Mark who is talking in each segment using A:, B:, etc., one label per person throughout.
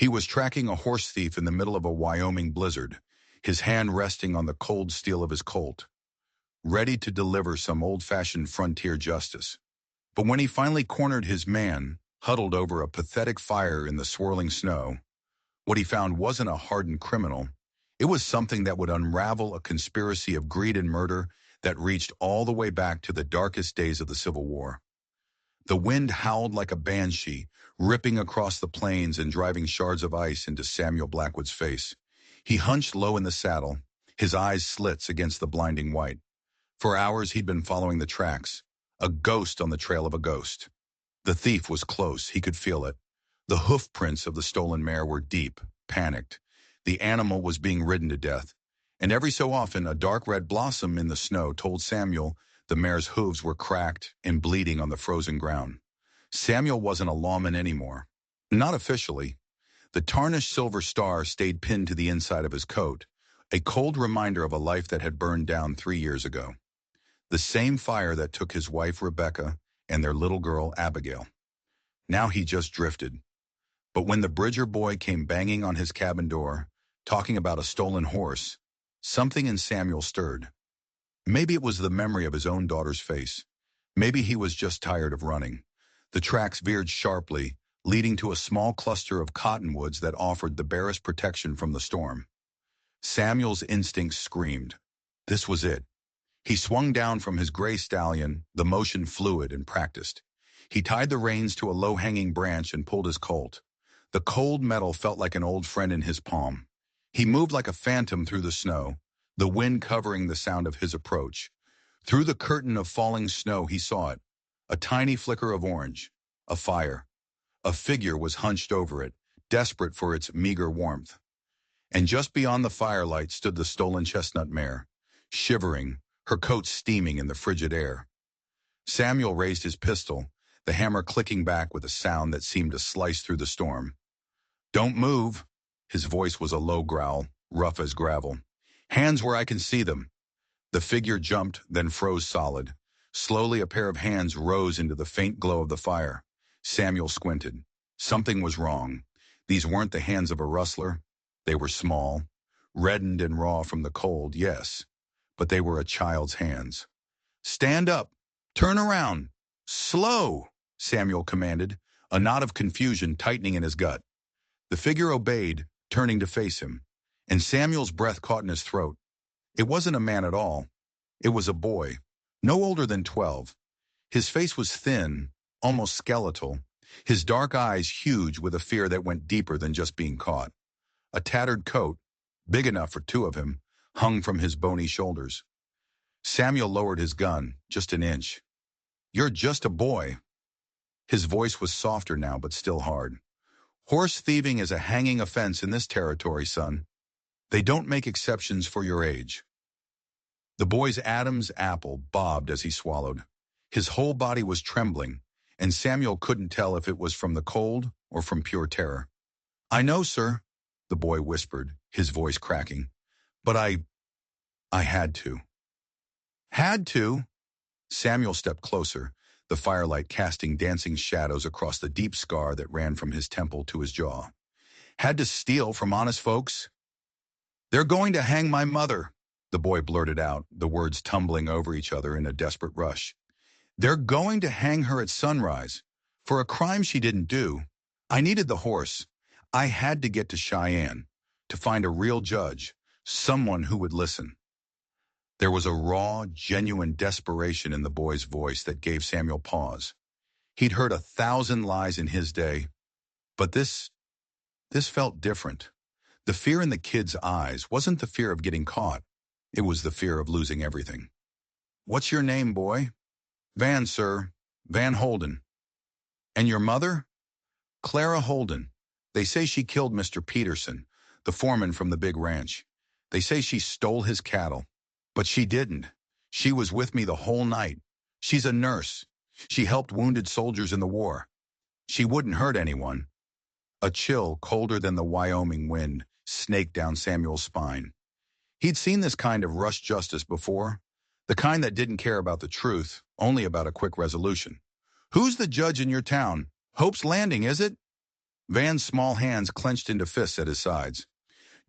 A: He was tracking a horse thief in the middle of a Wyoming blizzard, his hand resting on the cold steel of his Colt, ready to deliver some old-fashioned frontier justice. But when he finally cornered his man, huddled over a pathetic fire in the swirling snow, what he found wasn't a hardened criminal. It was something that would unravel a conspiracy of greed and murder that reached all the way back to the darkest days of the Civil War. The wind howled like a banshee, ripping across the plains and driving shards of ice into Samuel Blackwood's face. He hunched low in the saddle, his eyes slits against the blinding white. For hours he'd been following the tracks, a ghost on the trail of a ghost. The thief was close, he could feel it. The hoof prints of the stolen mare were deep, panicked. The animal was being ridden to death, and every so often a dark red blossom in the snow told Samuel the mare's hooves were cracked and bleeding on the frozen ground. Samuel wasn't a lawman anymore. Not officially. The tarnished silver star stayed pinned to the inside of his coat, a cold reminder of a life that had burned down 3 years ago. The same fire that took his wife Rebecca and their little girl Abigail. Now he just drifted. But when the Bridger boy came banging on his cabin door, talking about a stolen horse, something in Samuel stirred. Maybe it was the memory of his own daughter's face. Maybe he was just tired of running. The tracks veered sharply, leading to a small cluster of cottonwoods that offered the barest protection from the storm. Samuel's instincts screamed. This was it. He swung down from his gray stallion, the motion fluid and practiced. He tied the reins to a low-hanging branch and pulled his colt. The cold metal felt like an old friend in his palm. He moved like a phantom through the snow, the wind covering the sound of his approach. Through the curtain of falling snow he saw it, a tiny flicker of orange, a fire. A figure was hunched over it, desperate for its meager warmth. And just beyond the firelight stood the stolen chestnut mare, shivering, her coat steaming in the frigid air. Samuel raised his pistol, the hammer clicking back with a sound that seemed to slice through the storm. Don't move. His voice was a low growl, rough as gravel. Hands where I can see them. The figure jumped, then froze solid. Slowly a pair of hands rose into the faint glow of the fire. Samuel squinted. Something was wrong. These weren't the hands of a rustler. They were small, reddened and raw from the cold, yes, but they were a child's hands. Stand up. Turn around. Slow, Samuel commanded, a knot of confusion tightening in his gut. The figure obeyed, turning to face him, and Samuel's breath caught in his throat. It wasn't a man at all. It was a boy, no older than 12. His face was thin, almost skeletal, his dark eyes huge with a fear that went deeper than just being caught. A tattered coat, big enough for 2 of him, hung from his bony shoulders. Samuel lowered his gun, just an inch. You're just a boy. His voice was softer now, but still hard. Horse thieving is a hanging offense in this territory, son. They don't make exceptions for your age. The boy's Adam's apple bobbed as he swallowed. His whole body was trembling, and Samuel couldn't tell if it was from the cold or from pure terror. I know, sir, the boy whispered, his voice cracking. But I had to. Had to? Samuel stepped closer, the firelight casting dancing shadows across the deep scar that ran from his temple to his jaw. Had to steal from honest folks? They're going to hang my mother, the boy blurted out, the words tumbling over each other in a desperate rush. They're going to hang her at sunrise for a crime she didn't do. I needed the horse. I had to get to Cheyenne to find a real judge, someone who would listen. There was a raw, genuine desperation in the boy's voice that gave Samuel pause. He'd heard 1,000 lies in his day, but this felt different. The fear in the kid's eyes wasn't the fear of getting caught. It was the fear of losing everything. What's your name, boy? Van, sir. Van Holden. And your mother? Clara Holden. They say she killed Mr. Peterson, the foreman from the big ranch. They say she stole his cattle. But she didn't. She was with me the whole night. She's a nurse. She helped wounded soldiers in the war. She wouldn't hurt anyone. A chill, colder than the Wyoming wind, snaked down Samuel's spine. He'd seen this kind of rush justice before, the kind that didn't care about the truth, only about a quick resolution. Who's the judge in your town? Hope's Landing, is it? Van's small hands clenched into fists at his sides.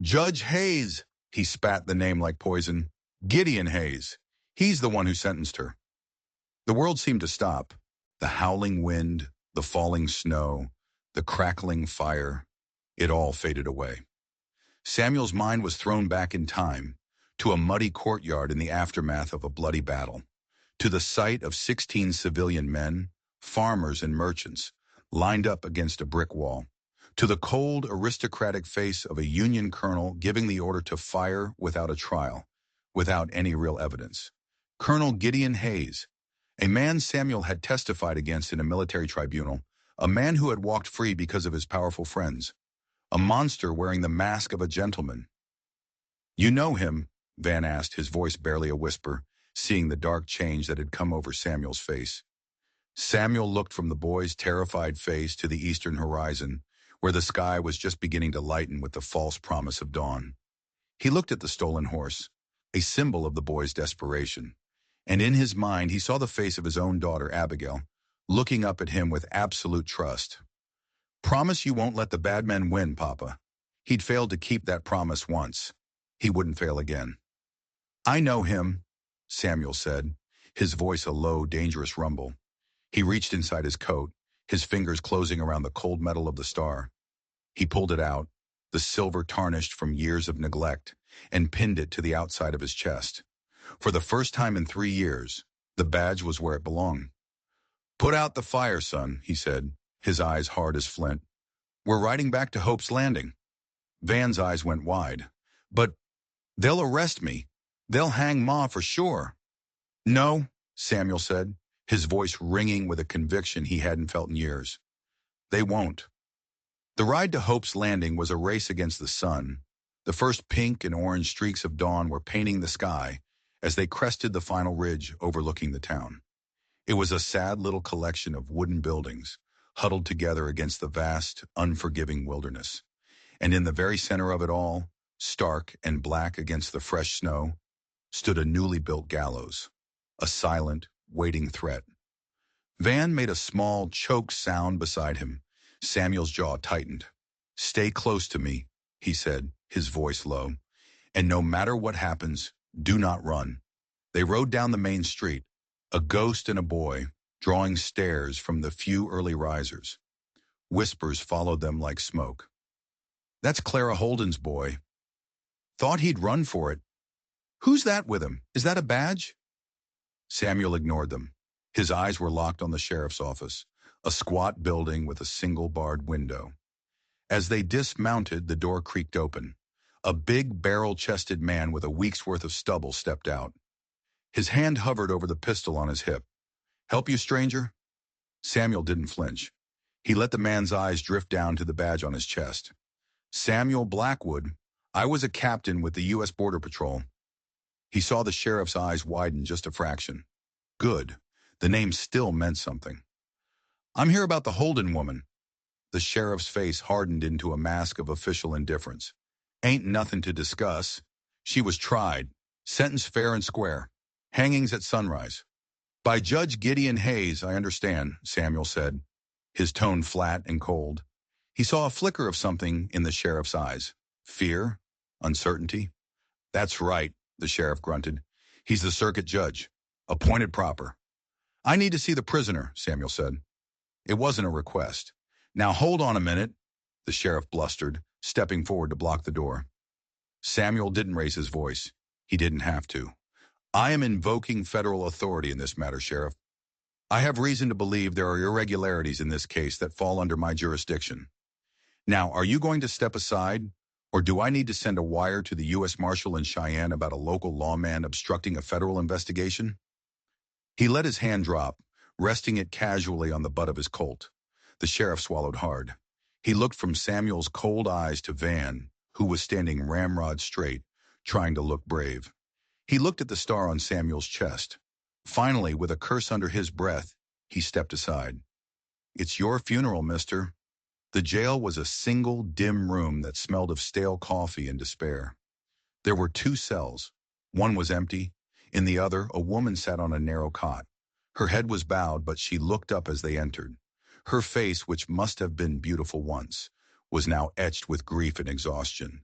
A: Judge Hayes, he spat the name like poison. Gideon Hayes. He's the one who sentenced her. The world seemed to stop. The howling wind, the falling snow, the crackling fire, it all faded away. Samuel's mind was thrown back in time, to a muddy courtyard in the aftermath of a bloody battle, to the sight of 16 civilian men, farmers and merchants, lined up against a brick wall, to the cold, aristocratic face of a Union colonel giving the order to fire without a trial, without any real evidence. Colonel Gideon Hayes, a man Samuel had testified against in a military tribunal, a man who had walked free because of his powerful friends, a monster wearing the mask of a gentleman. You know him? Van asked, his voice barely a whisper, seeing the dark change that had come over Samuel's face. Samuel looked from the boy's terrified face to the eastern horizon, where the sky was just beginning to lighten with the false promise of dawn. He looked at the stolen horse, a symbol of the boy's desperation, and in his mind he saw the face of his own daughter, Abigail, looking up at him with absolute trust. Promise you won't let the bad men win, Papa. He'd failed to keep that promise once. He wouldn't fail again. I know him, Samuel said, his voice a low, dangerous rumble. He reached inside his coat, his fingers closing around the cold metal of the star. He pulled it out, the silver tarnished from years of neglect, and pinned it to the outside of his chest. For the first time in 3 years, the badge was where it belonged. Put out the fire, son, he said, his eyes hard as flint. We're riding back to Hope's Landing. Van's eyes went wide. But they'll arrest me. They'll hang Ma for sure. No, Samuel said, his voice ringing with a conviction he hadn't felt in years. They won't. The ride to Hope's Landing was a race against the sun. The first pink and orange streaks of dawn were painting the sky as they crested the final ridge overlooking the town. It was a sad little collection of wooden buildings, huddled together against the vast, unforgiving wilderness. And in the very center of it all, stark and black against the fresh snow, stood a newly built gallows, a silent, waiting threat. Van made a small, choked sound beside him. Samuel's jaw tightened. Stay close to me, he said, his voice low. And no matter what happens, do not run. They rode down the main street, a ghost and a boy, drawing stares from the few early risers. Whispers followed them like smoke. That's Clara Holden's boy. Thought he'd run for it. Who's that with him? Is that a badge? Samuel ignored them. His eyes were locked on the sheriff's office, a squat building with a single barred window. As they dismounted, the door creaked open. A big barrel-chested man with a week's worth of stubble stepped out. His hand hovered over the pistol on his hip. Help you, stranger? Samuel didn't flinch. He let the man's eyes drift down to the badge on his chest. Samuel Blackwood. I was a captain with the U.S. Border Patrol. He saw the sheriff's eyes widen just a fraction. Good. The name still meant something. I'm here about the Holden woman. The sheriff's face hardened into a mask of official indifference. Ain't nothing to discuss. She was tried, sentenced fair and square. Hangings at sunrise. By Judge Gideon Hayes, I understand, Samuel said, his tone flat and cold. He saw a flicker of something in the sheriff's eyes. Fear? Uncertainty? That's right, the sheriff grunted. He's the circuit judge. Appointed proper. I need to see the prisoner, Samuel said. It wasn't a request. Now hold on a minute, the sheriff blustered, stepping forward to block the door. Samuel didn't raise his voice. He didn't have to. I am invoking federal authority in this matter, Sheriff. I have reason to believe there are irregularities in this case that fall under my jurisdiction. Now, are you going to step aside, or do I need to send a wire to the U.S. Marshal in Cheyenne about a local lawman obstructing a federal investigation? He let his hand drop, resting it casually on the butt of his Colt. The sheriff swallowed hard. He looked from Samuel's cold eyes to Van, who was standing ramrod straight, trying to look brave. He looked at the star on Samuel's chest. Finally, with a curse under his breath, he stepped aside. It's your funeral, mister. The jail was a single, dim room that smelled of stale coffee and despair. There were 2 cells. One was empty. In the other, a woman sat on a narrow cot. Her head was bowed, but she looked up as they entered. Her face, which must have been beautiful once, was now etched with grief and exhaustion.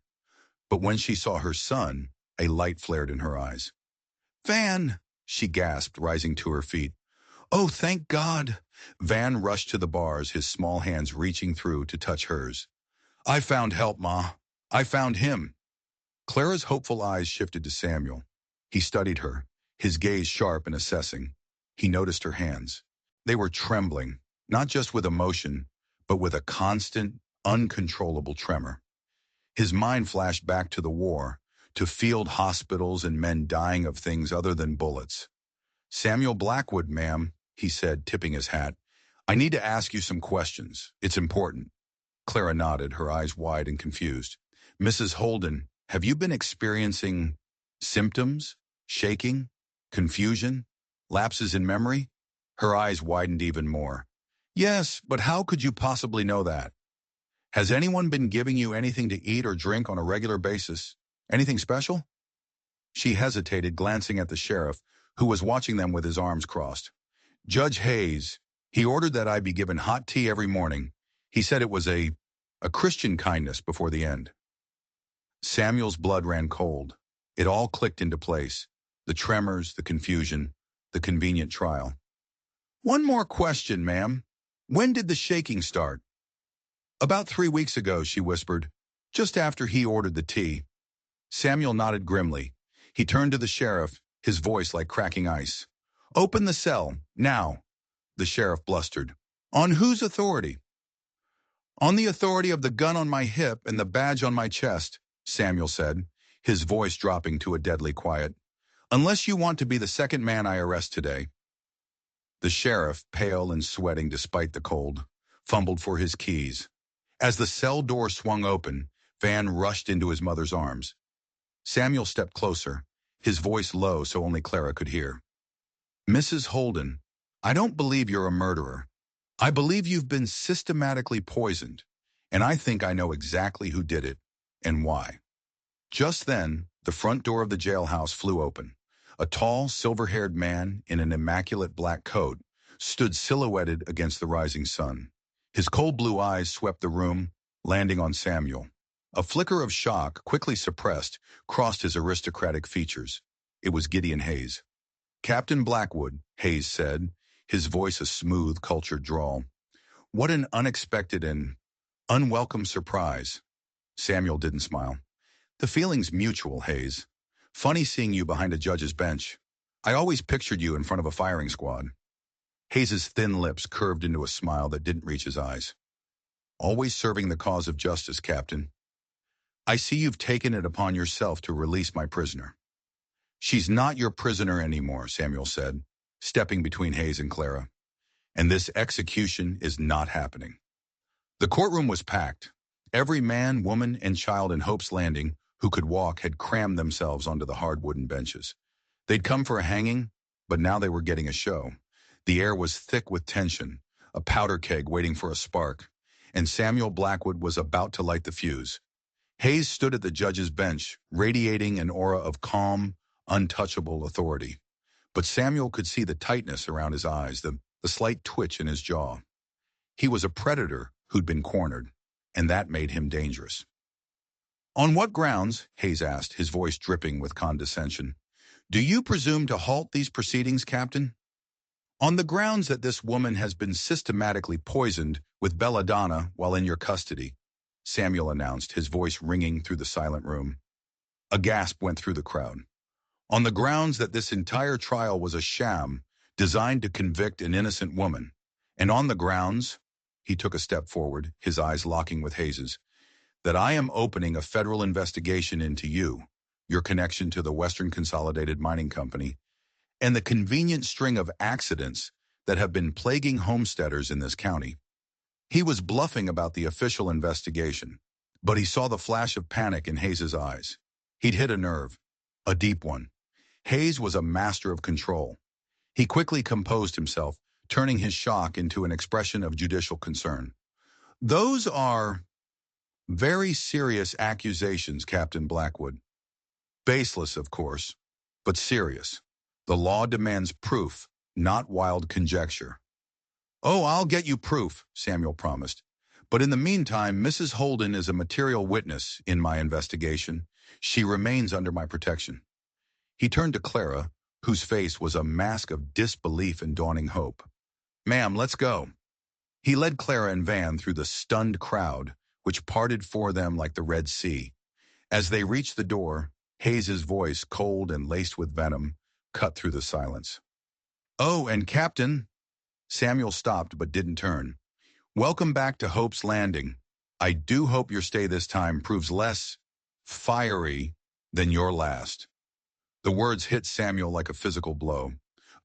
A: But when she saw her son, a light flared in her eyes. "Van!" she gasped, rising to her feet. "Oh, thank God!" Van rushed to the bars, his small hands reaching through to touch hers. "I found help, Ma. I found him." Clara's hopeful eyes shifted to Samuel. He studied her, his gaze sharp and assessing. He noticed her hands. They were trembling, not just with emotion, but with a constant, uncontrollable tremor. His mind flashed back to the war, to field hospitals and men dying of things other than bullets. "Samuel Blackwood, ma'am," he said, tipping his hat. "I need to ask you some questions. It's important." Clara nodded, her eyes wide and confused. "Mrs. Holden, have you been experiencing symptoms, shaking, confusion, lapses in memory?" Her eyes widened even more. "Yes, but how could you possibly know that? Has anyone been giving you anything to eat or drink on a regular basis? Anything special?" She hesitated, glancing at the sheriff, who was watching them with his arms crossed. "Judge Hayes, he ordered that I be given hot tea every morning. He said it was a Christian kindness before the end." Samuel's blood ran cold. It all clicked into place. The tremors, the confusion, the convenient trial. "One more question, ma'am. When did the shaking start?" "About 3 weeks ago," she whispered, "just after he ordered the tea." Samuel nodded grimly. He turned to the sheriff, his voice like cracking ice. "Open the cell, now." The sheriff blustered. "On whose authority?" "On the authority of the gun on my hip and the badge on my chest," Samuel said, his voice dropping to a deadly quiet. "Unless you want to be the second man I arrest today." The sheriff, pale and sweating despite the cold, fumbled for his keys. As the cell door swung open, Van rushed into his mother's arms. Samuel stepped closer, his voice low so only Clara could hear. "Mrs. Holden, I don't believe you're a murderer. I believe you've been systematically poisoned, and I think I know exactly who did it and why." Just then, the front door of the jailhouse flew open. A tall, silver-haired man in an immaculate black coat stood silhouetted against the rising sun. His cold blue eyes swept the room, landing on Samuel. A flicker of shock, quickly suppressed, crossed his aristocratic features. It was Gideon Hayes. "Captain Blackwood," Hayes said, his voice a smooth, cultured drawl. "What an unexpected and unwelcome surprise." Samuel didn't smile. "The feeling's mutual, Hayes. Funny seeing you behind a judge's bench. I always pictured you in front of a firing squad." Hayes's thin lips curved into a smile that didn't reach his eyes. "Always serving the cause of justice, Captain. I see you've taken it upon yourself to release my prisoner." "She's not your prisoner anymore," Samuel said, stepping between Hayes and Clara. "And this execution is not happening." The courtroom was packed. Every man, woman, and child in Hope's Landing who could walk had crammed themselves onto the hard wooden benches. They'd come for a hanging, but now they were getting a show. The air was thick with tension, a powder keg waiting for a spark, and Samuel Blackwood was about to light the fuse. Hayes stood at the judge's bench, radiating an aura of calm, untouchable authority. But Samuel could see the tightness around his eyes, the slight twitch in his jaw. He was a predator who'd been cornered, and that made him dangerous. "On what grounds," Hayes asked, his voice dripping with condescension, "do you presume to halt these proceedings, Captain?" "On the grounds that this woman has been systematically poisoned with belladonna while in your custody," Samuel announced, his voice ringing through the silent room. A gasp went through the crowd. "On the grounds that this entire trial was a sham designed to convict an innocent woman. And on the grounds," he took a step forward, his eyes locking with Hayes's, "that I am opening a federal investigation into you, your connection to the Western Consolidated Mining Company, and the convenient string of accidents that have been plaguing homesteaders in this county." He was bluffing about the official investigation, but he saw the flash of panic in Hayes's eyes. He'd hit a nerve, a deep one. Hayes was a master of control. He quickly composed himself, turning his shock into an expression of judicial concern. "Those are very serious accusations, Captain Blackwood. Baseless, of course, but serious. The law demands proof, not wild conjecture." Oh, I'll get you proof, Samuel promised. But in the meantime, Mrs. Holden is a material witness in my investigation. She remains under my protection. He turned to Clara, whose face was a mask of disbelief and dawning hope. Ma'am, let's go. He led Clara and Van through the stunned crowd, which parted for them like the Red Sea. As they reached the door, Hayes's voice, cold and laced with venom, cut through the silence. Oh, and Captain, Samuel stopped but didn't turn. Welcome back to Hope's Landing. I do hope your stay this time proves less fiery than your last. The words hit Samuel like a physical blow,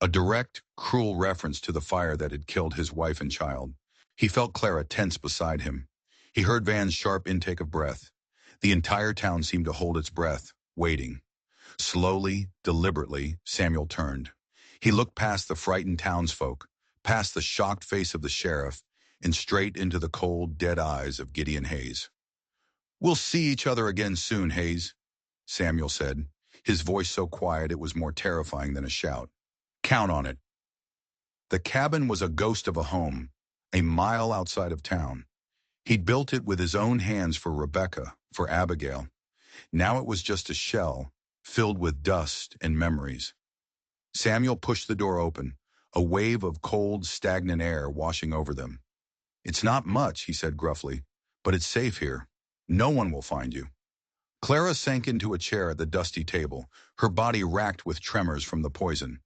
A: a direct, cruel reference to the fire that had killed his wife and child. He felt Clara tense beside him. He heard Van's sharp intake of breath. The entire town seemed to hold its breath, waiting. Slowly, deliberately, Samuel turned. He looked past the frightened townsfolk, past the shocked face of the sheriff, and straight into the cold, dead eyes of Gideon Hayes. We'll see each other again soon, Hayes, Samuel said, his voice so quiet it was more terrifying than a shout. Count on it. The cabin was a ghost of a home, a mile outside of town. He'd built it with his own hands for Rebecca, for Abigail. Now it was just a shell, filled with dust and memories. Samuel pushed the door open, a wave of cold, stagnant air washing over them. It's not much, he said gruffly, but it's safe here. No one will find you. Clara sank into a chair at the dusty table, her body racked with tremors from the poison.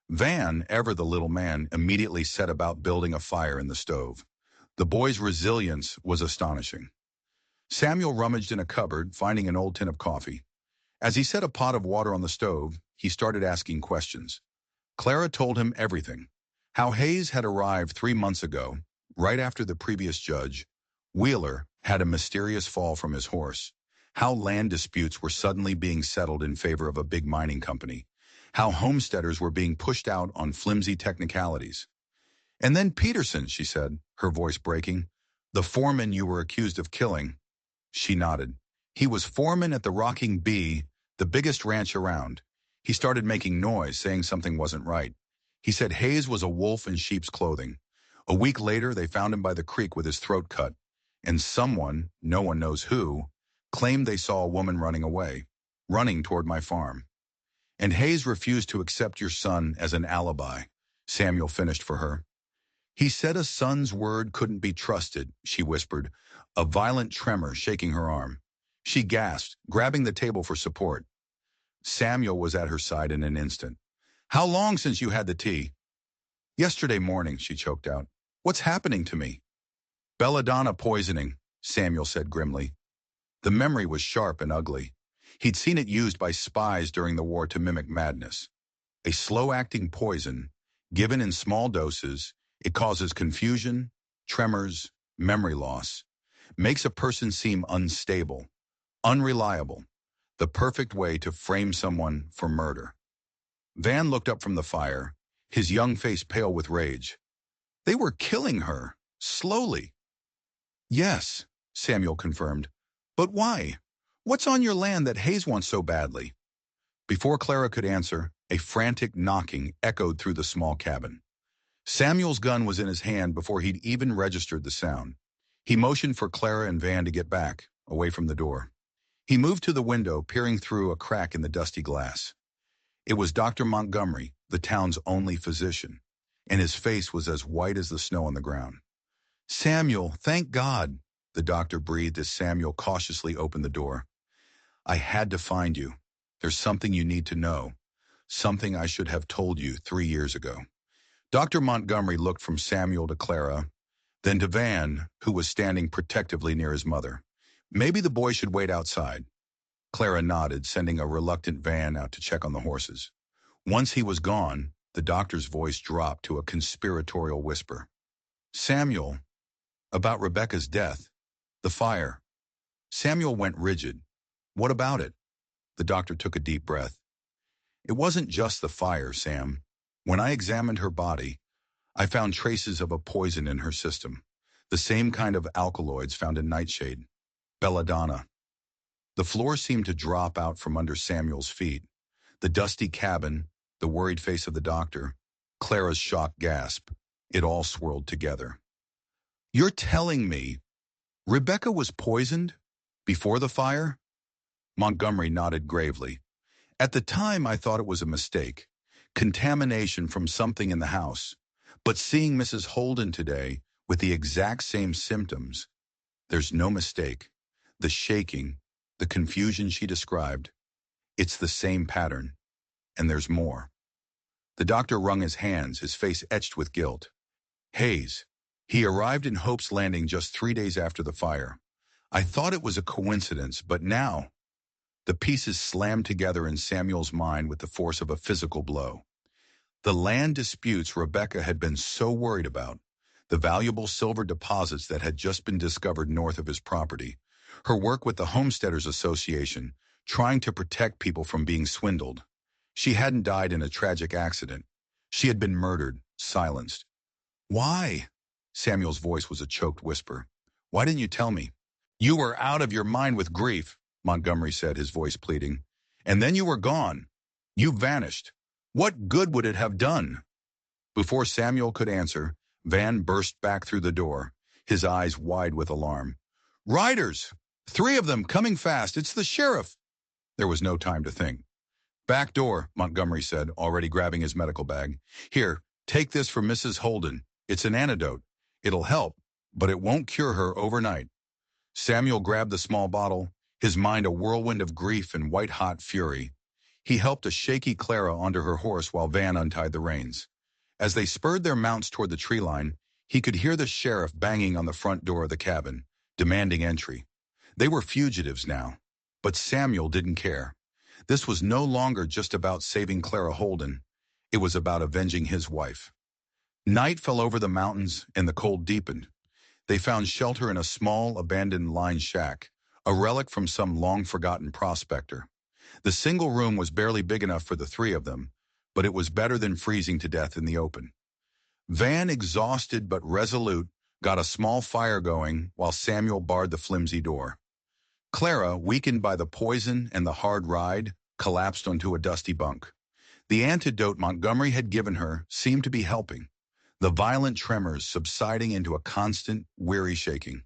A: Van, ever the little man, immediately set about building a fire in the stove. The boy's resilience was astonishing. Samuel rummaged in a cupboard, finding an old tin of coffee. As he set a pot of water on the stove, he started asking questions. Clara told him everything. How Hayes had arrived 3 months ago, right after the previous judge. Wheeler had a mysterious fall from his horse. How land disputes were suddenly being settled in favor of a big mining company. How homesteaders were being pushed out on flimsy technicalities. And then Peterson, she said, her voice breaking. The foreman you were accused of killing. She nodded. He was foreman at the Rocking Bee, the biggest ranch around. He started making noise, saying something wasn't right. He said Hayes was a wolf in sheep's clothing. A week later, they found him by the creek with his throat cut. And someone, no one knows who, claimed they saw a woman running away, running toward my farm. And Hayes refused to accept your son as an alibi, Samuel finished for her. He said a son's word couldn't be trusted, she whispered, a violent tremor shaking her arm. She gasped, grabbing the table for support. Samuel was at her side in an instant. How long since you had the tea? Yesterday morning, she choked out. What's happening to me? Belladonna poisoning, Samuel said grimly. The memory was sharp and ugly. He'd seen it used by spies during the war to mimic madness. A slow-acting poison, given in small doses, it causes confusion, tremors, memory loss, makes a person seem unstable, unreliable, the perfect way to frame someone for murder. Van looked up from the fire, his young face pale with rage. They were killing her, slowly. Yes, Samuel confirmed. But why? What's on your land that Hayes wants so badly? Before Clara could answer, a frantic knocking echoed through the small cabin. Samuel's gun was in his hand before he'd even registered the sound. He motioned for Clara and Van to get back, away from the door. He moved to the window, peering through a crack in the dusty glass. It was Dr. Montgomery, the town's only physician, and his face was as white as the snow on the ground. Samuel, thank God, the doctor breathed as Samuel cautiously opened the door. I had to find you. There's something you need to know. Something I should have told you 3 years ago. Dr. Montgomery looked from Samuel to Clara, then to Van, who was standing protectively near his mother. Maybe the boy should wait outside. Clara nodded, sending a reluctant Van out to check on the horses. Once he was gone, the doctor's voice dropped to a conspiratorial whisper. Samuel, about Rebecca's death, the fire. Samuel went rigid. What about it? The doctor took a deep breath. It wasn't just the fire, Sam. When I examined her body, I found traces of a poison in her system, the same kind of alkaloids found in nightshade, belladonna. The floor seemed to drop out from under Samuel's feet. The dusty cabin, the worried face of the doctor, Clara's shocked gasp. It all swirled together. You're telling me Rebecca was poisoned before the fire? Montgomery nodded gravely. At the time, I thought it was a mistake. Contamination from something in the house. But seeing Mrs. Holden today with the exact same symptoms, there's no mistake. The shaking, the confusion she described, it's the same pattern. And there's more. The doctor wrung his hands, his face etched with guilt. Hayes. He arrived in Hope's Landing just 3 days after the fire. I thought it was a coincidence, but now the pieces slammed together in Samuel's mind with the force of a physical blow. The land disputes Rebecca had been so worried about, the valuable silver deposits that had just been discovered north of his property, her work with the Homesteaders Association, trying to protect people from being swindled. She hadn't died in a tragic accident. She had been murdered, silenced. Why? Samuel's voice was a choked whisper. Why didn't you tell me? You were out of your mind with grief, Montgomery said, his voice pleading. And then you were gone. You vanished. What good would it have done? Before Samuel could answer, Van burst back through the door, his eyes wide with alarm. Riders! 3 of them, coming fast. It's the sheriff. There was no time to think. Back door, Montgomery said, already grabbing his medical bag. Here, take this for Mrs. Holden. It's an antidote. It'll help, but it won't cure her overnight. Samuel grabbed the small bottle, his mind a whirlwind of grief and white-hot fury. He helped a shaky Clara onto her horse while Van untied the reins. As they spurred their mounts toward the tree line, he could hear the sheriff banging on the front door of the cabin, demanding entry. They were fugitives now, but Samuel didn't care. This was no longer just about saving Clara Holden. It was about avenging his wife. Night fell over the mountains and the cold deepened. They found shelter in a small, abandoned line shack, a relic from some long-forgotten prospector. The single room was barely big enough for the 3 of them, but it was better than freezing to death in the open. Van, exhausted but resolute, got a small fire going while Samuel barred the flimsy door. Clara, weakened by the poison and the hard ride, collapsed onto a dusty bunk. The antidote Montgomery had given her seemed to be helping, the violent tremors subsiding into a constant, weary shaking.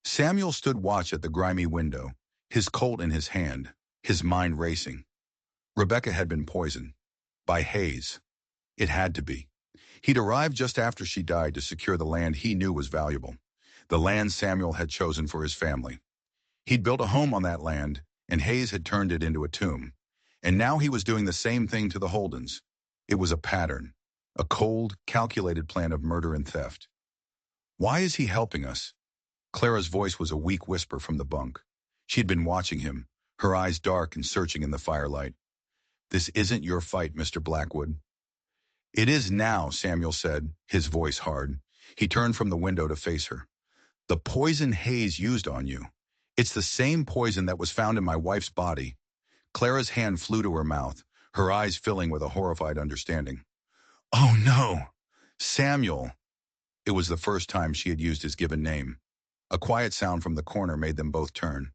A: Samuel stood watch at the grimy window, his Colt in his hand, his mind racing. Rebecca had been poisoned. By Hayes. It had to be. He'd arrived just after she died to secure the land he knew was valuable, the land Samuel had chosen for his family. He'd built a home on that land, and Hayes had turned it into a tomb. And now he was doing the same thing to the Holdens. It was a pattern, a cold, calculated plan of murder and theft. Why is he helping us? Clara's voice was a weak whisper from the bunk. She'd been watching him, her eyes dark and searching in the firelight. This isn't your fight, Mr. Blackwood. It is now, Samuel said, his voice hard. He turned from the window to face her. The poison Hayes used on you. It's the same poison that was found in my wife's body. Clara's hand flew to her mouth, her eyes filling with a horrified understanding. Oh no! Samuel! It was the first time she had used his given name. A quiet sound from the corner made them both turn.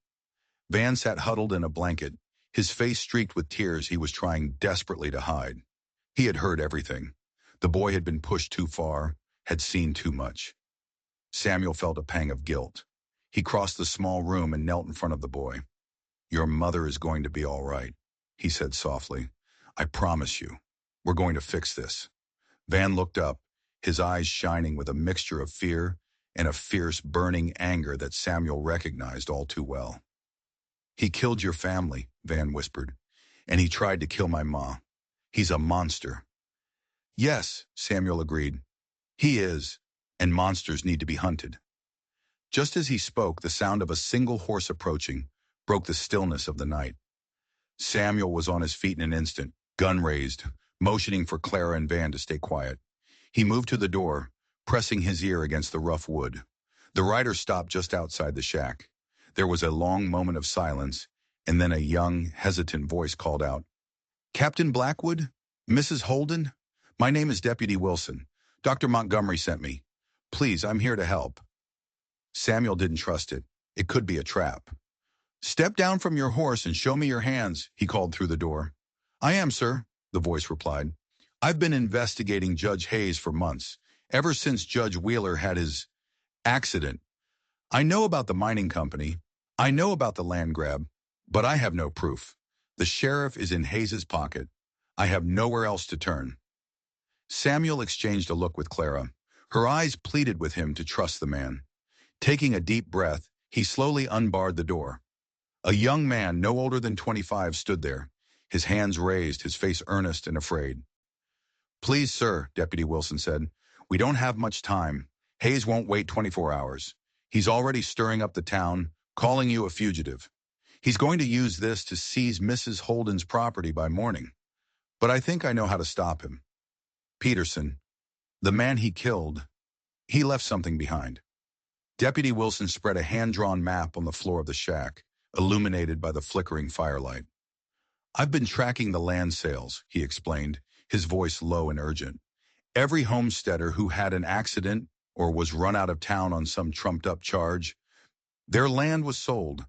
A: Van sat huddled in a blanket, his face streaked with tears he was trying desperately to hide. He had heard everything. The boy had been pushed too far, had seen too much. Samuel felt a pang of guilt. He crossed the small room and knelt in front of the boy. Your mother is going to be all right, he said softly. I promise you. We're going to fix this. Van looked up, his eyes shining with a mixture of fear and a fierce, burning anger that Samuel recognized all too well. He killed your family, Van whispered, and he tried to kill my ma. He's a monster. Yes, Samuel agreed. He is, and monsters need to be hunted. Just as he spoke, the sound of a single horse approaching broke the stillness of the night. Samuel was on his feet in an instant, gun raised, motioning for Clara and Van to stay quiet. He moved to the door, pressing his ear against the rough wood. The rider stopped just outside the shack. There was a long moment of silence, and then a young, hesitant voice called out, Captain Blackwood? Mrs. Holden? My name is Deputy Wilson. Dr. Montgomery sent me. Please, I'm here to help. Samuel didn't trust it. It could be a trap. Step down from your horse and show me your hands, he called through the door. I am, sir, the voice replied. I've been investigating Judge Hayes for months, ever since Judge Wheeler had his accident. I know about the mining company. I know about the land grab, but I have no proof. The sheriff is in Hayes's pocket. I have nowhere else to turn. Samuel exchanged a look with Clara. Her eyes pleaded with him to trust the man. Taking a deep breath, he slowly unbarred the door. A young man, no older than 25, stood there, his hands raised, his face earnest and afraid. Please, sir, Deputy Wilson said, we don't have much time. Hayes won't wait 24 hours. He's already stirring up the town, calling you a fugitive. He's going to use this to seize Mrs. Holden's property by morning. But I think I know how to stop him. Peterson, the man he killed, he left something behind. Deputy Wilson spread a hand-drawn map on the floor of the shack, illuminated by the flickering firelight. I've been tracking the land sales, he explained, his voice low and urgent. Every homesteader who had an accident or was run out of town on some trumped-up charge, their land was sold,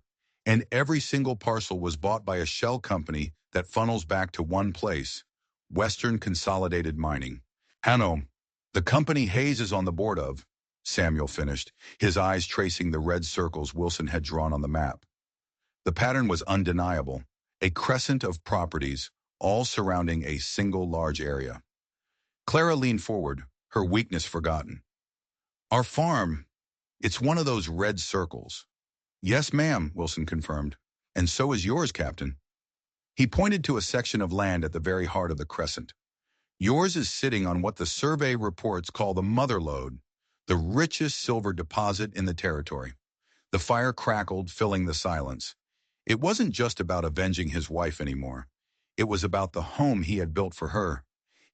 A: and every single parcel was bought by a shell company that funnels back to one place, Western Consolidated Mining. Hanno, the company Hayes is on the board of, Samuel finished, his eyes tracing the red circles Wilson had drawn on the map. The pattern was undeniable, a crescent of properties, all surrounding a single large area. Clara leaned forward, her weakness forgotten. Our farm, it's one of those red circles. Yes, ma'am, Wilson confirmed. And so is yours, Captain. He pointed to a section of land at the very heart of the crescent. Yours is sitting on what the survey reports call the mother lode, the richest silver deposit in the territory. The fire crackled, filling the silence. It wasn't just about avenging his wife anymore. It was about the home he had built for her.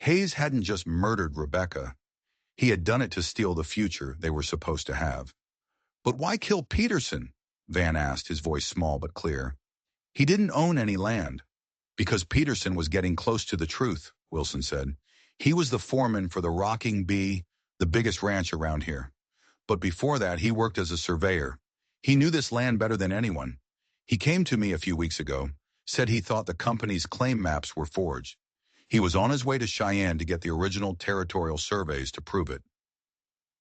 A: Hayes hadn't just murdered Rebecca. He had done it to steal the future they were supposed to have. But why kill Peterson? Van asked, his voice small but clear. He didn't own any land. Because Peterson was getting close to the truth, Wilson said. He was the foreman for the Rocking Bee, the biggest ranch around here. But before that, he worked as a surveyor. He knew this land better than anyone. He came to me a few weeks ago, said he thought the company's claim maps were forged. He was on his way to Cheyenne to get the original territorial surveys to prove it.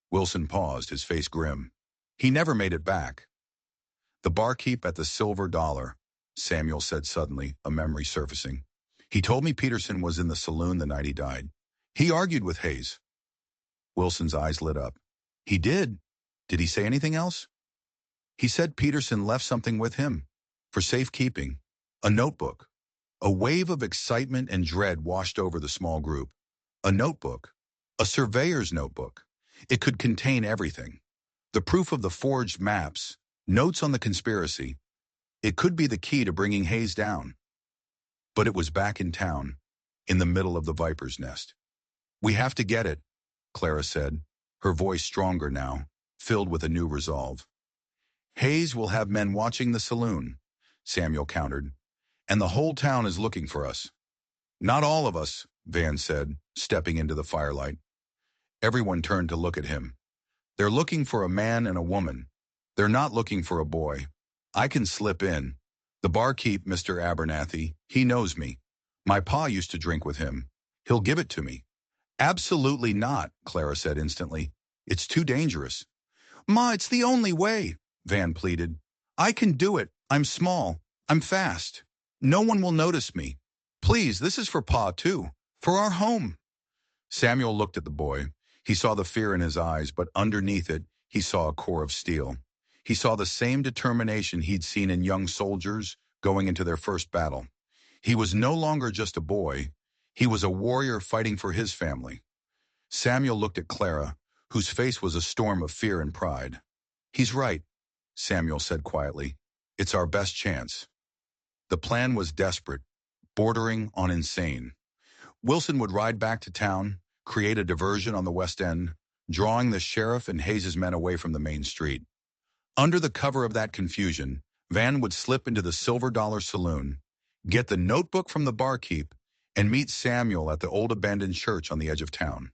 A: Wilson paused, his face grim. He never made it back. The barkeep at the Silver Dollar, Samuel said suddenly, a memory surfacing. He told me Peterson was in the saloon the night he died. He argued with Hayes. Wilson's eyes lit up. He did? Did he say anything else? He said Peterson left something with him, for safekeeping, a notebook. A wave of excitement and dread washed over the small group. A notebook, a surveyor's notebook. It could contain everything. The proof of the forged maps, notes on the conspiracy. It could be the key to bringing Hayes down. But it was back in town, in the middle of the viper's nest. We have to get it, Clara said, her voice stronger now, filled with a new resolve. Hayes will have men watching the saloon, Samuel countered, and the whole town is looking for us. Not all of us, Van said, stepping into the firelight. Everyone turned to look at him. They're looking for a man and a woman. They're not looking for a boy. I can slip in. The barkeep, Mr. Abernathy, he knows me. My pa used to drink with him. He'll give it to me. Absolutely not, Clara said instantly. It's too dangerous. Ma, it's the only way, Van pleaded. I can do it. I'm small. I'm fast. No one will notice me. Please, this is for Pa, too. For our home. Samuel looked at the boy. He saw the fear in his eyes, but underneath it, he saw a core of steel. He saw the same determination he'd seen in young soldiers going into their first battle. He was no longer just a boy. He was a warrior fighting for his family. Samuel looked at Clara, whose face was a storm of fear and pride. He's right, Samuel said quietly. It's our best chance. The plan was desperate, bordering on insane. Wilson would ride back to town, create a diversion on the West End, drawing the sheriff and Hayes' men away from the main street. Under the cover of that confusion, Van would slip into the Silver Dollar Saloon, get the notebook from the barkeep, and meet Samuel at the old abandoned church on the edge of town.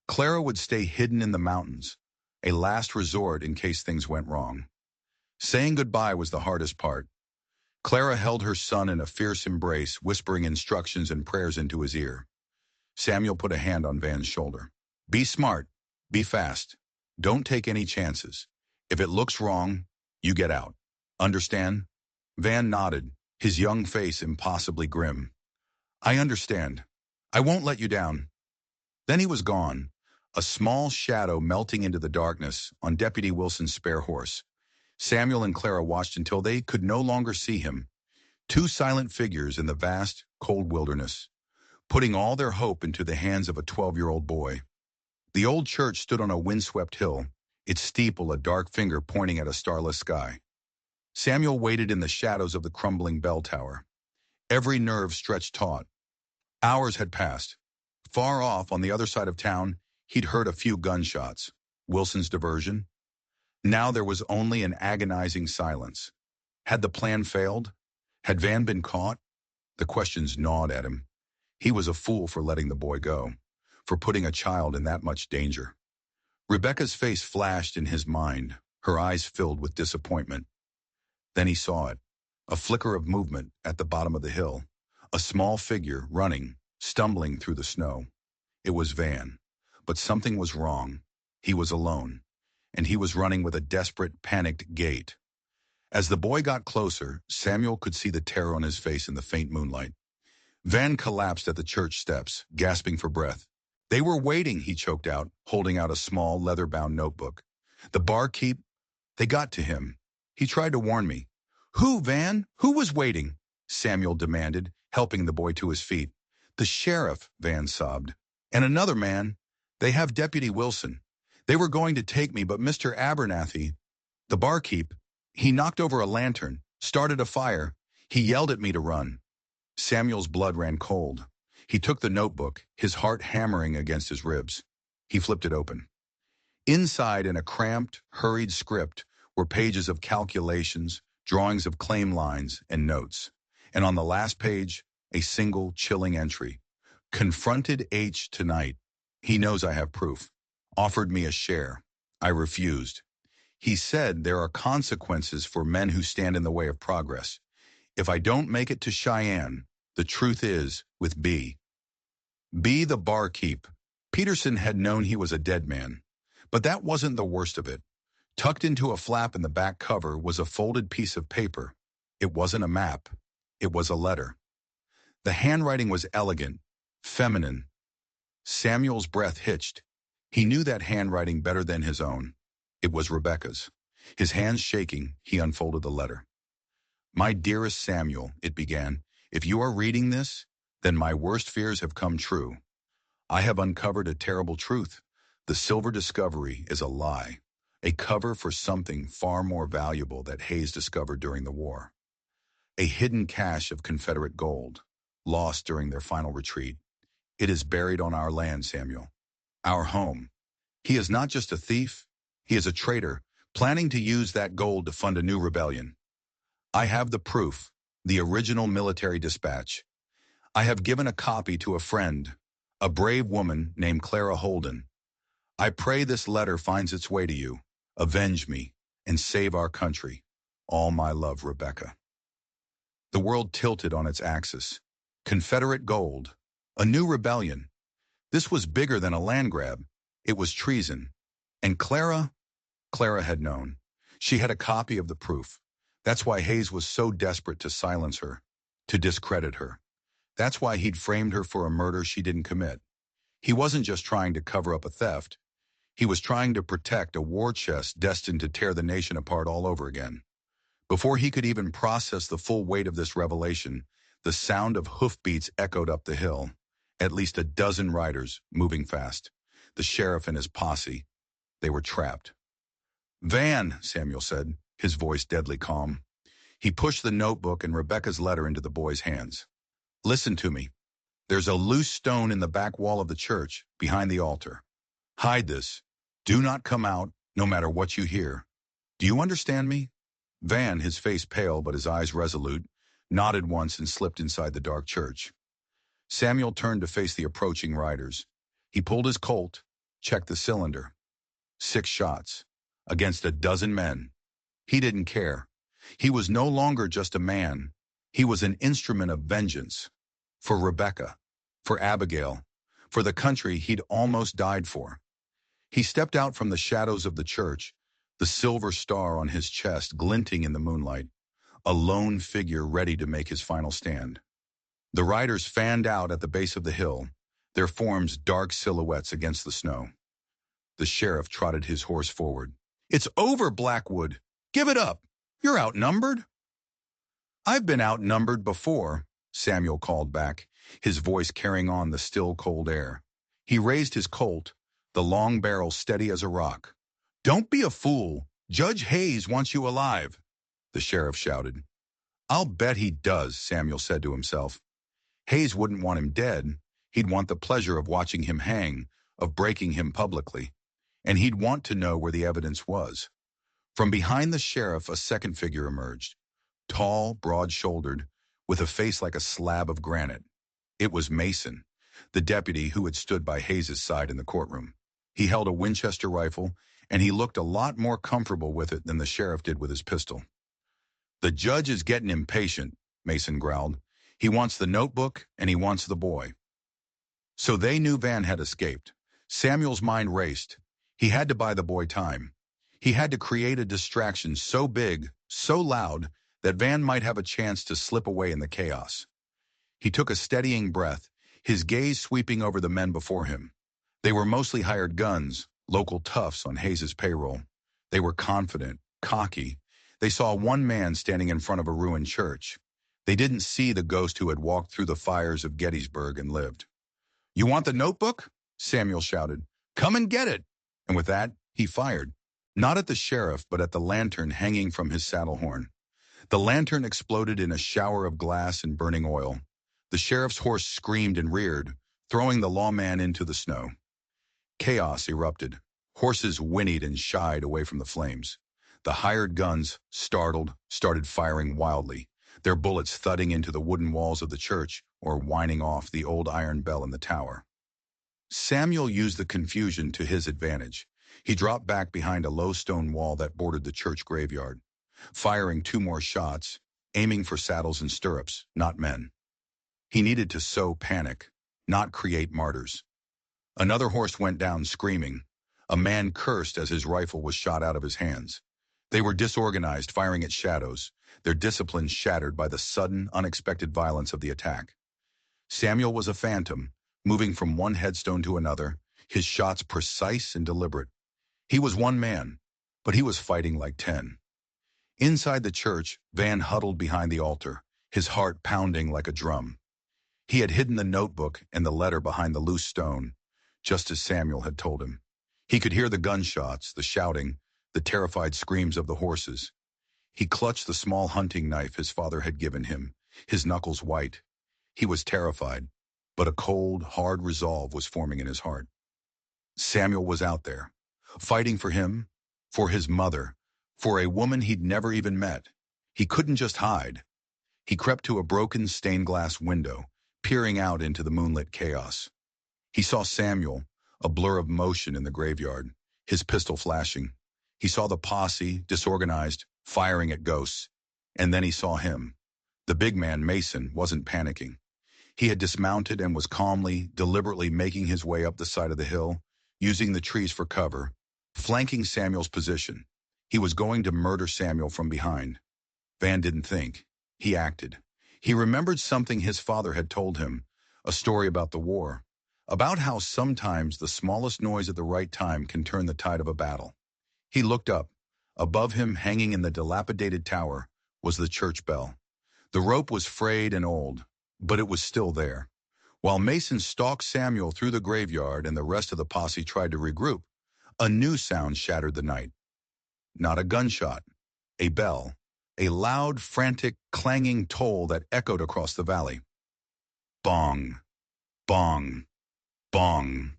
A: Clara would stay hidden in the mountains, a last resort in case things went wrong. Saying goodbye was the hardest part. Clara held her son in a fierce embrace, whispering instructions and prayers into his ear. Samuel put a hand on Van's shoulder. Be smart. Be fast. Don't take any chances. If it looks wrong, you get out. Understand? Van nodded, his young face impossibly grim. I understand. I won't let you down. Then he was gone, a small shadow melting into the darkness on Deputy Wilson's spare horse. Samuel and Clara watched until they could no longer see him, two silent figures in the vast, cold wilderness, putting all their hope into the hands of a 12-year-old boy. The old church stood on a windswept hill, its steeple a dark finger pointing at a starless sky. Samuel waited in the shadows of the crumbling bell tower, every nerve stretched taut. Hours had passed. Far off, on the other side of town, he'd heard a few gunshots. Wilson's diversion? Now there was only an agonizing silence. Had the plan failed? Had Van been caught? The questions gnawed at him. He was a fool for letting the boy go, for putting a child in that much danger. Rebecca's face flashed in his mind, her eyes filled with disappointment. Then he saw it, a flicker of movement at the bottom of the hill, a small figure running, stumbling through the snow. It was Van, but something was wrong. He was alone, and he was running with a desperate, panicked gait. As the boy got closer, Samuel could see the terror on his face in the faint moonlight. Van collapsed at the church steps, gasping for breath. They were waiting, he choked out, holding out a small, leather-bound notebook. The barkeep, they got to him. He tried to warn me. Who, Van? Who was waiting? Samuel demanded, helping the boy to his feet. The sheriff, Van sobbed. And another man. They have Deputy Wilson. They were going to take me, but Mr. Abernathy, the barkeep, he knocked over a lantern, started a fire. He yelled at me to run. Samuel's blood ran cold. He took the notebook, his heart hammering against his ribs. He flipped it open. Inside, in a cramped, hurried script, were pages of calculations, drawings of claim lines, and notes. And on the last page, a single chilling entry. Confronted H tonight. He knows I have proof. Offered me a share. I refused. He said there are consequences for men who stand in the way of progress. If I don't make it to Cheyenne, the truth is, with B. B, the barkeep. Peterson had known he was a dead man. But that wasn't the worst of it. Tucked into a flap in the back cover was a folded piece of paper. It wasn't a map. It was a letter. The handwriting was elegant, feminine. Samuel's breath hitched. He knew that handwriting better than his own. It was Rebecca's. His hands shaking, he unfolded the letter. My dearest Samuel, it began, if you are reading this, then my worst fears have come true. I have uncovered a terrible truth. The silver discovery is a lie, a cover for something far more valuable that Hayes discovered during the war. A hidden cache of Confederate gold, lost during their final retreat. It is buried on our land, Samuel. Our home. He is not just a thief, he is a traitor, planning to use that gold to fund a new rebellion. I have the proof, the original military dispatch. I have given a copy to a friend, a brave woman named Clara Holden. I pray this letter finds its way to you. Avenge me and save our country. All my love, Rebecca. The world tilted on its axis. Confederate gold. A new rebellion. This was bigger than a land grab. It was treason. And Clara had known. She had a copy of the proof. That's why Hayes was so desperate to silence her, to discredit her. That's why he'd framed her for a murder she didn't commit. He wasn't just trying to cover up a theft. He was trying to protect a war chest destined to tear the nation apart all over again. Before he could even process the full weight of this revelation, the sound of hoofbeats echoed up the hill. At least a dozen riders, moving fast. The sheriff and his posse. They were trapped. Van, Samuel said, his voice deadly calm. He pushed the notebook and Rebecca's letter into the boy's hands. Listen to me. There's a loose stone in the back wall of the church, behind the altar. Hide this. Do not come out, no matter what you hear. Do you understand me? Van, his face pale but his eyes resolute, nodded once and slipped inside the dark church. Samuel turned to face the approaching riders. He pulled his Colt, checked the cylinder. 6 shots, against a dozen men. He didn't care. He was no longer just a man. He was an instrument of vengeance. For Rebecca, for Abigail, for the country he'd almost died for. He stepped out from the shadows of the church, the silver star on his chest glinting in the moonlight, a lone figure ready to make his final stand. The riders fanned out at the base of the hill, their forms dark silhouettes against the snow. The sheriff trotted his horse forward. "It's over, Blackwood. Give it up. You're outnumbered." "I've been outnumbered before," Samuel called back, his voice carrying on the still cold air. He raised his Colt, the long barrel steady as a rock. "Don't be a fool. Judge Hayes wants you alive," the sheriff shouted. "I'll bet he does," Samuel said to himself. Hayes wouldn't want him dead. He'd want the pleasure of watching him hang, of breaking him publicly. And he'd want to know where the evidence was. From behind the sheriff, a second figure emerged. Tall, broad-shouldered, with a face like a slab of granite. It was Mason, the deputy who had stood by Hayes' side in the courtroom. He held a Winchester rifle, and he looked a lot more comfortable with it than the sheriff did with his pistol. "The judge is getting impatient," Mason growled. "He wants the notebook, and he wants the boy." So they knew Van had escaped. Samuel's mind raced. He had to buy the boy time. He had to create a distraction so big, so loud, that Van might have a chance to slip away in the chaos. He took a steadying breath, his gaze sweeping over the men before him. They were mostly hired guns, local toughs on Hayes' payroll. They were confident, cocky. They saw one man standing in front of a ruined church. They didn't see the ghost who had walked through the fires of Gettysburg and lived. "You want the notebook?" Samuel shouted. "Come and get it." And with that, he fired. Not at the sheriff, but at the lantern hanging from his saddle horn. The lantern exploded in a shower of glass and burning oil. The sheriff's horse screamed and reared, throwing the lawman into the snow. Chaos erupted. Horses whinnied and shied away from the flames. The hired guns, startled, started firing wildly, their bullets thudding into the wooden walls of the church or whining off the old iron bell in the tower. Samuel used the confusion to his advantage. He dropped back behind a low stone wall that bordered the church graveyard, firing 2 more shots, aiming for saddles and stirrups, not men. He needed to sow panic, not create martyrs. Another horse went down screaming. A man cursed as his rifle was shot out of his hands. They were disorganized, firing at shadows, their discipline shattered by the sudden, unexpected violence of the attack. Samuel was a phantom, moving from one headstone to another, his shots precise and deliberate. He was one man, but he was fighting like 10. Inside the church, Van huddled behind the altar, his heart pounding like a drum. He had hidden the notebook and the letter behind the loose stone, just as Samuel had told him. He could hear the gunshots, the shouting, the terrified screams of the horses. He clutched the small hunting knife his father had given him, his knuckles white. He was terrified, but a cold, hard resolve was forming in his heart. Samuel was out there, fighting for him, for his mother, for a woman he'd never even met. He couldn't just hide. He crept to a broken stained glass window, peering out into the moonlit chaos. He saw Samuel, a blur of motion in the graveyard, his pistol flashing. He saw the posse, disorganized, firing at ghosts. And then he saw him. The big man, Mason, wasn't panicking. He had dismounted and was calmly, deliberately making his way up the side of the hill, using the trees for cover, flanking Samuel's position. He was going to murder Samuel from behind. Van didn't think. He acted. He remembered something his father had told him, a story about the war, about how sometimes the smallest noise at the right time can turn the tide of a battle. He looked up. Above him, hanging in the dilapidated tower, was the church bell. The rope was frayed and old, but it was still there. While Mason stalked Samuel through the graveyard and the rest of the posse tried to regroup, a new sound shattered the night. Not a gunshot, a bell, a loud, frantic, clanging toll that echoed across the valley. Bong, bong, bong.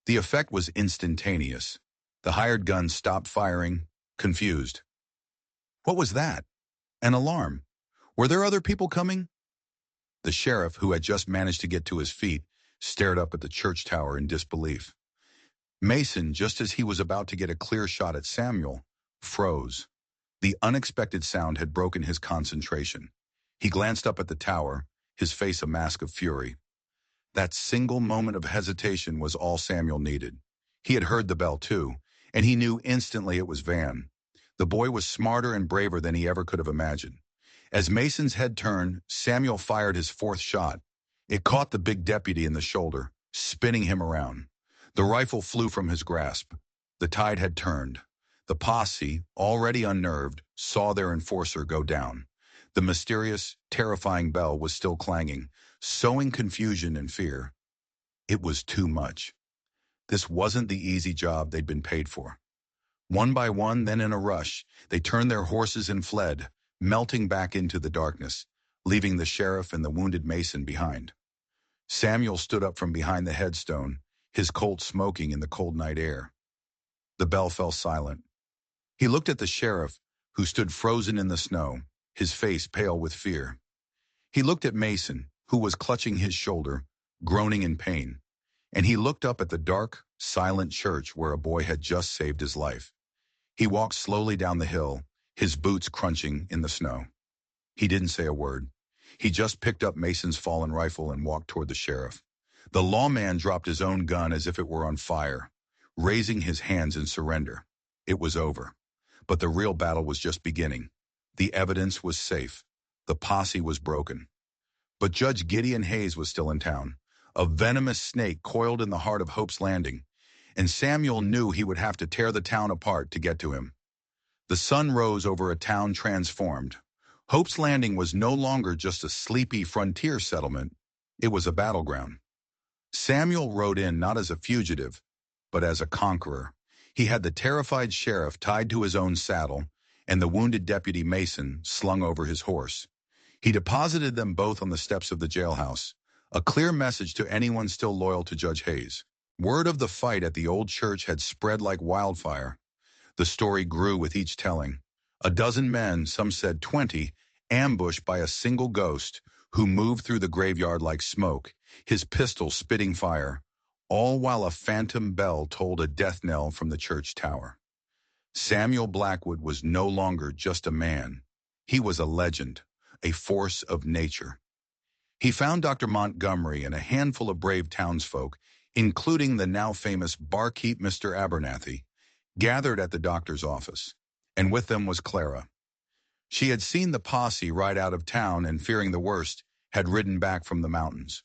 A: The effect was instantaneous. The hired guns stopped firing, confused. What was that? An alarm. Were there other people coming? The sheriff, who had just managed to get to his feet, stared up at the church tower in disbelief. Mason, just as he was about to get a clear shot at Samuel, froze. The unexpected sound had broken his concentration. He glanced up at the tower, his face a mask of fury. That single moment of hesitation was all Samuel needed. He had heard the bell too, and he knew instantly it was Van. The boy was smarter and braver than he ever could have imagined. As Mason's head turned, Samuel fired his fourth shot. It caught the big deputy in the shoulder, spinning him around. The rifle flew from his grasp. The tide had turned. The posse, already unnerved, saw their enforcer go down. The mysterious, terrifying bell was still clanging, sowing confusion and fear. It was too much. This wasn't the easy job they'd been paid for. One by one, then in a rush, they turned their horses and fled, melting back into the darkness, leaving the sheriff and the wounded Mason behind. Samuel stood up from behind the headstone, his Colt smoking in the cold night air. The bell fell silent. He looked at the sheriff, who stood frozen in the snow, his face pale with fear. He looked at Mason, who was clutching his shoulder, groaning in pain. And he looked up at the dark, silent church where a boy had just saved his life. He walked slowly down the hill, his boots crunching in the snow. He didn't say a word. He just picked up Mason's fallen rifle and walked toward the sheriff. The lawman dropped his own gun as if it were on fire, raising his hands in surrender. It was over. But the real battle was just beginning. The evidence was safe. The posse was broken. But Judge Gideon Hayes was still in town, a venomous snake coiled in the heart of Hope's Landing, and Samuel knew he would have to tear the town apart to get to him. The sun rose over a town transformed. Hope's Landing was no longer just a sleepy frontier settlement. It was a battleground. Samuel rode in not as a fugitive, but as a conqueror. He had the terrified sheriff tied to his own saddle and the wounded deputy Mason slung over his horse. He deposited them both on the steps of the jailhouse, a clear message to anyone still loyal to Judge Hayes. Word of the fight at the old church had spread like wildfire. The story grew with each telling. A dozen men, some said 20, ambushed by a single ghost who moved through the graveyard like smoke, his pistol spitting fire, all while a phantom bell tolled a death knell from the church tower. Samuel Blackwood was no longer just a man. He was a legend, a force of nature. He found Dr. Montgomery and a handful of brave townsfolk, including the now famous barkeep Mr. Abernathy, gathered at the doctor's office, and with them was Clara. She had seen the posse ride out of town and, fearing the worst, had ridden back from the mountains.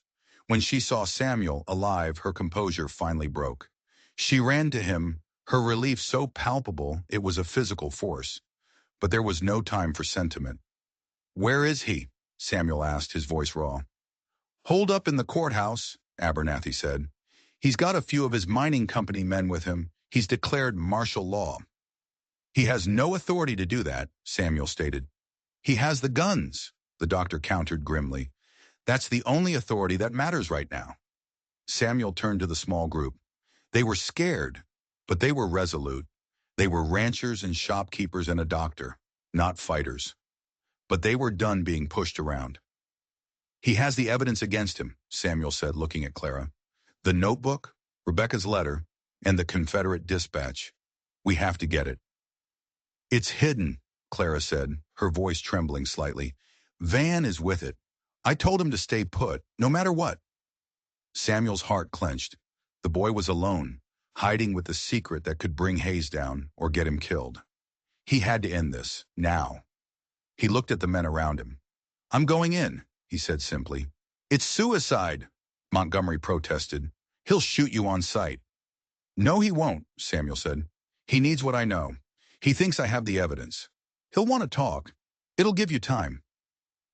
A: When she saw Samuel alive, her composure finally broke. She ran to him, her relief so palpable it was a physical force. But there was no time for sentiment. "Where is he?" Samuel asked, his voice raw. "Holed up in the courthouse," Abernathy said. "He's got a few of his mining company men with him. He's declared martial law." "He has no authority to do that," Samuel stated. "He has the guns," the doctor countered grimly. "That's the only authority that matters right now." Samuel turned to the small group. They were scared, but they were resolute. They were ranchers and shopkeepers and a doctor, not fighters. But they were done being pushed around. "He has the evidence against him," Samuel said, looking at Clara. "The notebook, Rebecca's letter, and the Confederate dispatch. We have to get it." "It's hidden," Clara said, her voice trembling slightly. "Van is with it. I told him to stay put, no matter what." Samuel's heart clenched. The boy was alone, hiding with the secret that could bring Hayes down or get him killed. He had to end this, now. He looked at the men around him. "I'm going in," he said simply. "It's suicide," Montgomery protested. "He'll shoot you on sight." "No, he won't," Samuel said. "He needs what I know. He thinks I have the evidence. He'll want to talk. It'll give you time."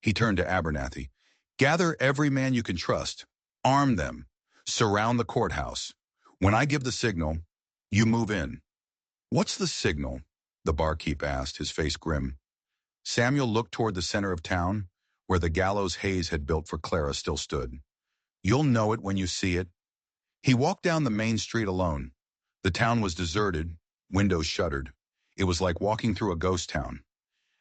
A: He turned to Abernathy. "Gather every man you can trust. Arm them. Surround the courthouse. When I give the signal, you move in." "What's the signal?" the barkeep asked, his face grim. Samuel looked toward the center of town, where the gallows Hayes had built for Clara still stood. "You'll know it when you see it." He walked down the main street alone. The town was deserted, windows shuttered. It was like walking through a ghost town.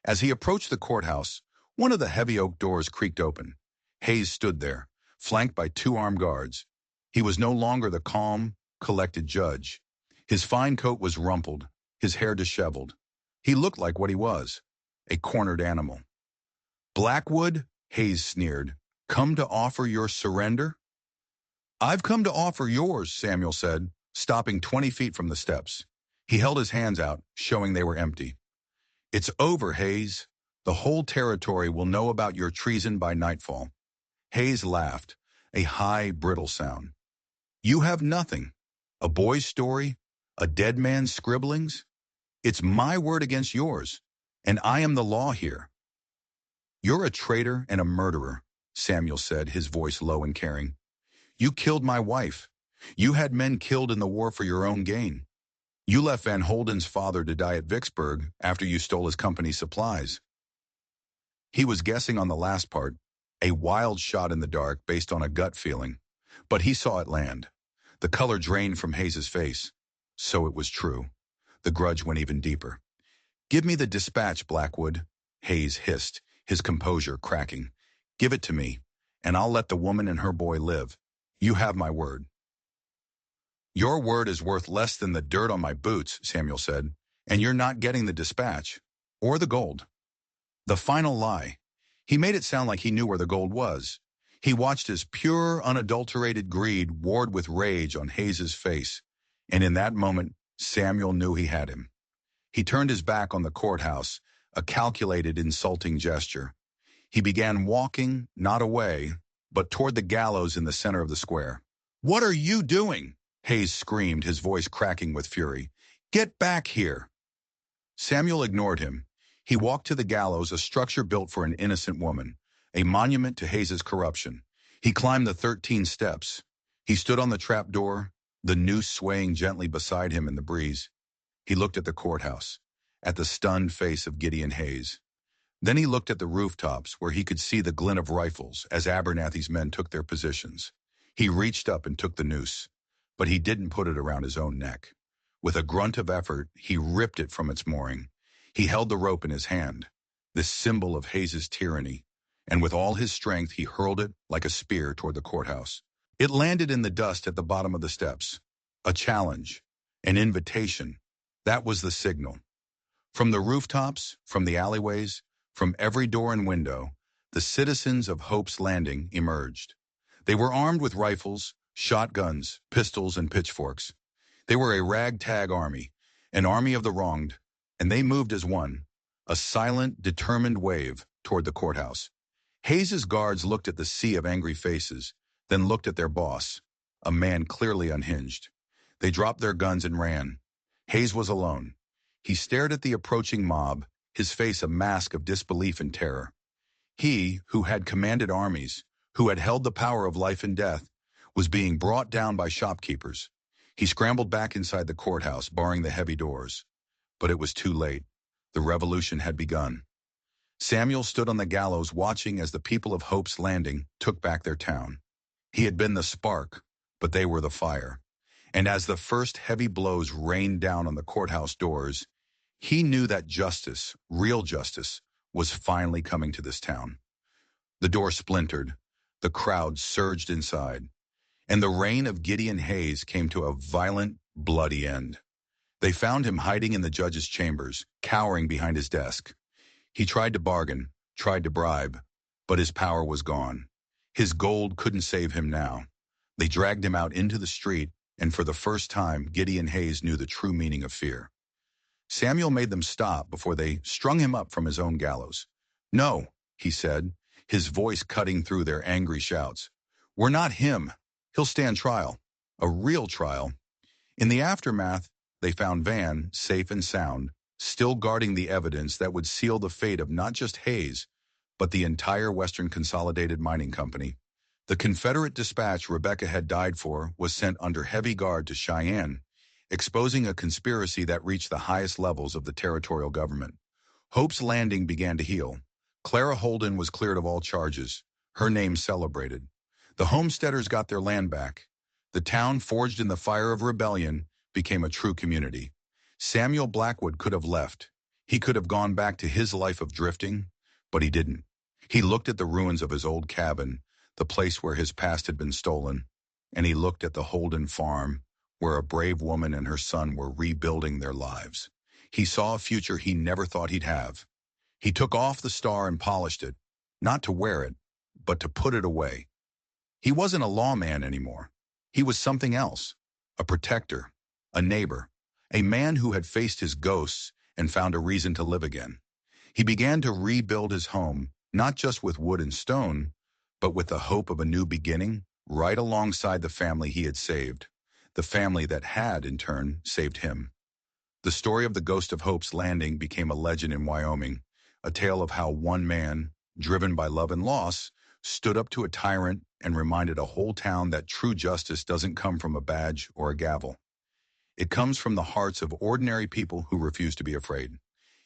A: As he approached the courthouse, one of the heavy oak doors creaked open. Hayes stood there, flanked by 2 armed guards. He was no longer the calm, collected judge. His fine coat was rumpled, his hair disheveled. He looked like what he was, a cornered animal. "Blackwood," Hayes sneered, "come to offer your surrender?" "I've come to offer yours," Samuel said, stopping 20 feet from the steps. He held his hands out, showing they were empty. It's over, Hayes. The whole territory will know about your treason by nightfall. Hayes laughed, a high, brittle sound. You have nothing. A boy's story? A dead man's scribblings? It's my word against yours, and I am the law here. You're a traitor and a murderer, Samuel said, his voice low and caring. You killed my wife. You had men killed in the war for your own gain. You left Van Holden's father to die at Vicksburg after you stole his company's supplies. He was guessing on the last part, a wild shot in the dark based on a gut feeling, but he saw it land. The color drained from Hayes's face. So it was true. The grudge went even deeper. Give me the dispatch, Blackwood, Hayes hissed, his composure cracking. Give it to me, and I'll let the woman and her boy live. You have my word. Your word is worth less than the dirt on my boots, Samuel said, and you're not getting the dispatch, or the gold. The final lie. He made it sound like he knew where the gold was. He watched his pure, unadulterated greed ward with rage on Hayes's face, and in that moment, Samuel knew he had him. He turned his back on the courthouse, a calculated, insulting gesture. He began walking, not away, but toward the gallows in the center of the square. What are you doing? Hayes screamed, his voice cracking with fury. Get back here! Samuel ignored him. He walked to the gallows, a structure built for an innocent woman, a monument to Hayes's corruption. He climbed the 13 steps. He stood on the trap door, the noose swaying gently beside him in the breeze. He looked at the courthouse, at the stunned face of Gideon Hayes. Then he looked at the rooftops where he could see the glint of rifles as Abernathy's men took their positions. He reached up and took the noose, but he didn't put it around his own neck. With a grunt of effort, he ripped it from its mooring. He held the rope in his hand, this symbol of Hayes's tyranny, and with all his strength he hurled it like a spear toward the courthouse. It landed in the dust at the bottom of the steps. A challenge, an invitation. That was the signal. From the rooftops, from the alleyways, from every door and window, the citizens of Hope's Landing emerged. They were armed with rifles, shotguns, pistols, and pitchforks. They were a ragtag army, an army of the wronged, and they moved as one, a silent, determined wave toward the courthouse. Hayes's guards looked at the sea of angry faces, then looked at their boss, a man clearly unhinged. They dropped their guns and ran. Hayes was alone. He stared at the approaching mob, his face a mask of disbelief and terror. He, who had commanded armies, who had held the power of life and death, was being brought down by shopkeepers. He scrambled back inside the courthouse, barring the heavy doors. But it was too late. The revolution had begun. Samuel stood on the gallows watching as the people of Hope's Landing took back their town. He had been the spark, but they were the fire. And as the first heavy blows rained down on the courthouse doors, he knew that justice, real justice, was finally coming to this town. The door splintered. The crowd surged inside. And the reign of Gideon Hayes came to a violent, bloody end. They found him hiding in the judge's chambers, cowering behind his desk. He tried to bargain, tried to bribe, but his power was gone. His gold couldn't save him now. They dragged him out into the street, and for the first time, Gideon Hayes knew the true meaning of fear. Samuel made them stop before they strung him up from his own gallows. No, he said, his voice cutting through their angry shouts. We're not him. He'll stand trial. A real trial. In the aftermath, they found Van, safe and sound, still guarding the evidence that would seal the fate of not just Hayes, but the entire Western Consolidated Mining Company. The Confederate dispatch Rebecca had died for was sent under heavy guard to Cheyenne, exposing a conspiracy that reached the highest levels of the territorial government. Hope's Landing began to heal. Clara Holden was cleared of all charges, her name celebrated. The homesteaders got their land back. The town, forged in the fire of rebellion, became a true community. Samuel Blackwood could have left. He could have gone back to his life of drifting, but he didn't. He looked at the ruins of his old cabin, the place where his past had been stolen, and he looked at the Holden farm, where a brave woman and her son were rebuilding their lives. He saw a future he never thought he'd have. He took off the star and polished it, not to wear it, but to put it away. He wasn't a lawman anymore. He was something else, a protector, a neighbor, a man who had faced his ghosts and found a reason to live again. He began to rebuild his home, not just with wood and stone, but with the hope of a new beginning, right alongside the family he had saved, the family that had, in turn, saved him. The story of the Ghost of Hope's Landing became a legend in Wyoming, a tale of how one man, driven by love and loss, stood up to a tyrant and reminded a whole town that true justice doesn't come from a badge or a gavel. It comes from the hearts of ordinary people who refuse to be afraid.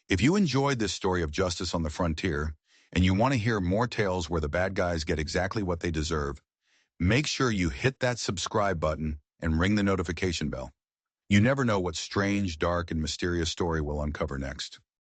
A: If you enjoyed this story of justice on the frontier, and you want to hear more tales where the bad guys get exactly what they deserve, make sure you hit that subscribe button and ring the notification bell. You never know what strange, dark, and mysterious story we'll uncover next.